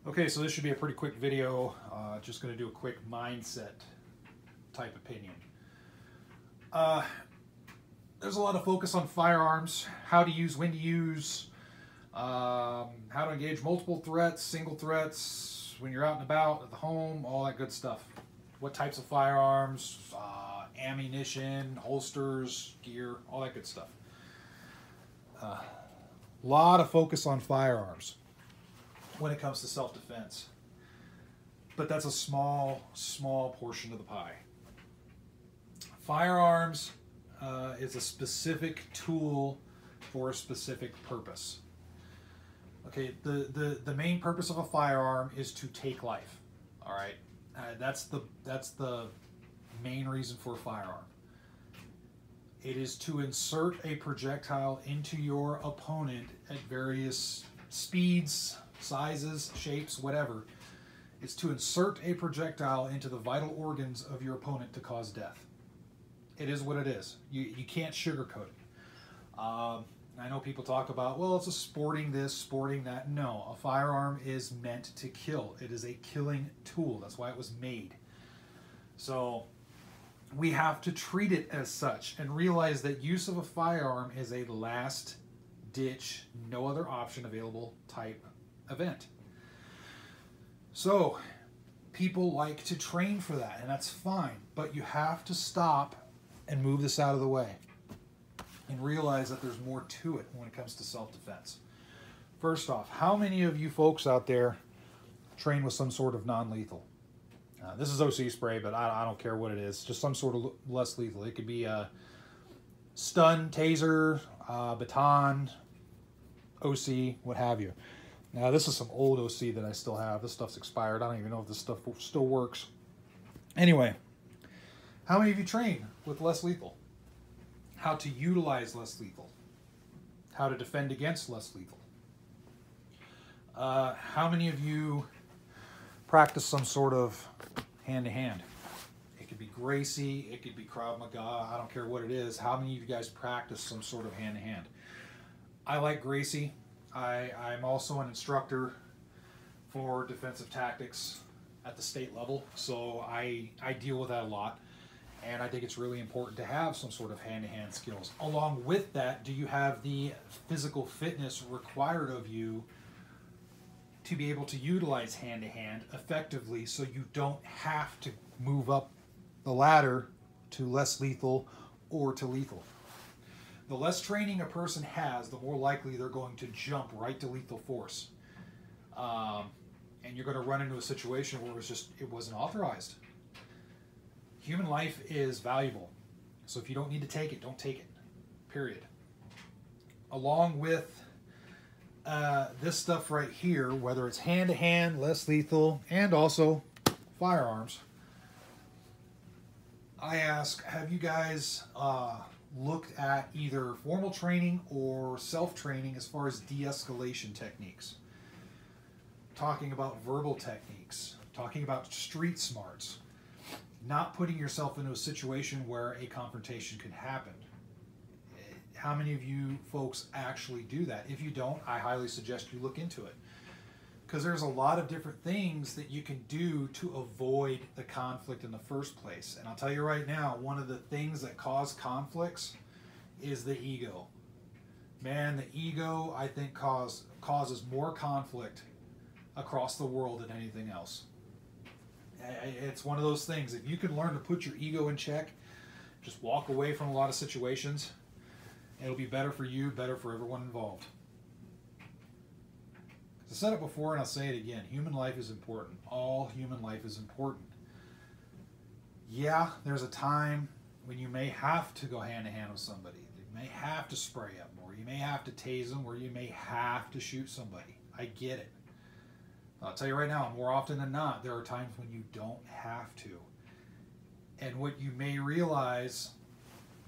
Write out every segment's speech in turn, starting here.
Okay, so this should be a pretty quick video. Just going to do a quick mindset type opinion. There's a lot of focus on firearms, how to use, when to use, how to engage multiple threats, single threats, when you're out and about, at the home, all that good stuff. What types of firearms, ammunition, holsters, gear, all that good stuff. A lot of focus on firearms when it comes to self-defense. But that's a small portion of the pie. Firearms is a specific tool for a specific purpose. Okay, the main purpose of a firearm is to take life. All right, that's the main reason for a firearm. It is to insert a projectile into your opponent at various speeds, sizes, shapes, whatever. It's to insert a projectile into the vital organs of your opponent to cause death. It is what it is. You can't sugarcoat it. I know people talk about, well, it's a sporting this, sporting that. No, a firearm is meant to kill. It is a killing tool. That's why it was made. So we have to treat it as such and realize that use of a firearm is a last ditch, no other option available type event. So people like to train for that, and that's fine, but you have to stop and move this out of the way and realize that there's more to it when it comes to self-defense. First off, how many of you folks out there train with some sort of non-lethal? This is OC spray, but I don't care what it is. Just some sort of less lethal. It could be a stun, taser, baton, OC, what have you. Now, this is some old OC that I still have. This stuff's expired. I don't even know if this stuff still works. Anyway, how many of you train with less lethal? How to utilize less lethal? How to defend against less lethal? How many of you practice some sort of hand-to-hand? It could be Gracie, it could be Krav Maga, I don't care what it is. How many of you guys practice some sort of hand-to-hand? I like Gracie. I'm also an instructor for defensive tactics at the state level, so I deal with that a lot, and I think it's really important to have some sort of hand-to-hand skills. Along with that, do you have the physical fitness required of you to be able to utilize hand-to-hand effectively so you don't have to move up the ladder to less lethal or to lethal? The less training a person has, the more likely they're going to jump right to lethal force. And you're going to run into a situation where it wasn't authorized. Human life is valuable. So if you don't need to take it, don't take it. Period. Along with this stuff right here, whether it's hand-to-hand, less lethal, and also firearms, I ask, have you guys looked at either formal training or self-training as far as de-escalation techniques? Talking about verbal techniques, talking about street smarts, not putting yourself into a situation where a confrontation could happen. How many of you folks actually do that? If you don't, I highly suggest you look into it, because there's a lot of different things that you can do to avoid the conflict in the first place. And I'll tell you right now, one of the things that cause conflicts is the ego. Man, the ego, I think, causes more conflict across the world than anything else. It's one of those things. If you can learn to put your ego in check, just walk away from a lot of situations, it'll be better for you, better for everyone involved. I said it before and I'll say it again. Human life is important. All human life is important. Yeah, there's a time when you may have to go hand-to-hand with somebody. You may have to spray them, or you may have to tase them, or you may have to shoot somebody. I get it. I'll tell you right now, more often than not, there are times when you don't have to. And what you may realize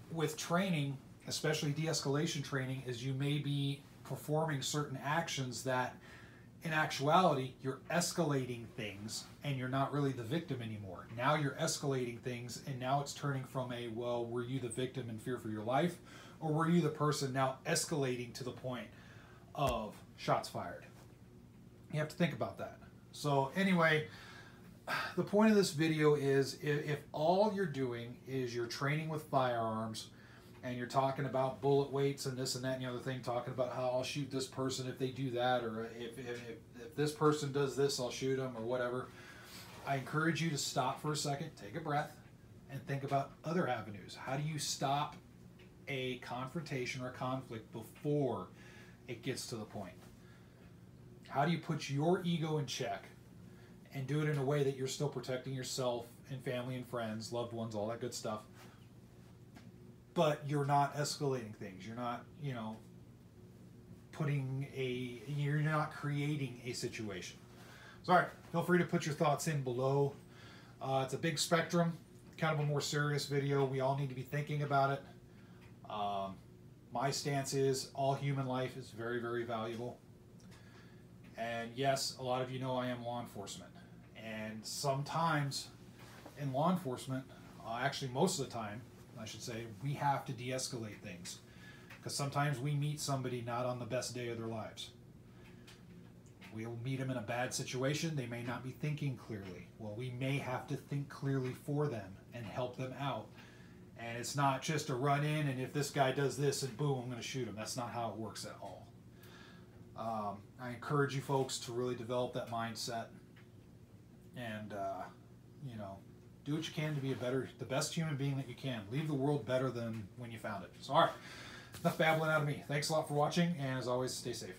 with training, especially de-escalation training, is you may be performing certain actions that in actuality you're escalating things and you're not really the victim anymore. Now you're escalating things, and now it's turning from a, well, were you the victim in fear for your life, or were you the person now escalating to the point of shots fired? You have to think about that. So anyway, the point of this video is if all you're doing is you're training with firearms and you're talking about bullet weights and this and that and the other thing, talking about how I'll shoot this person if they do that, or if this person does this, I'll shoot them, or whatever, I encourage you to stop for a second, take a breath, and think about other avenues. How do you stop a confrontation or a conflict before it gets to the point? How do you put your ego in check and do it in a way that you're still protecting yourself and family and friends, loved ones, all that good stuff, but you're not escalating things. You're not, you know, you're not creating a situation. So, all right, feel free to put your thoughts in below. It's a big spectrum, kind of a more serious video. We all need to be thinking about it. My stance is all human life is very, very valuable. And yes, a lot of you know I am law enforcement. And sometimes in law enforcement, actually most of the time, I should say, we have to de-escalate things. Because sometimes we meet somebody not on the best day of their lives. We'll meet them in a bad situation. They may not be thinking clearly. Well, we may have to think clearly for them and help them out. And it's not just a run in and if this guy does this and boom, I'm going to shoot him. That's not how it works at all. I encourage you folks to really develop that mindset and, you know, do what you can to be the best human being that you can. Leave the world better than when you found it. So, all right, enough babbling out of me. Thanks a lot for watching, and as always, stay safe.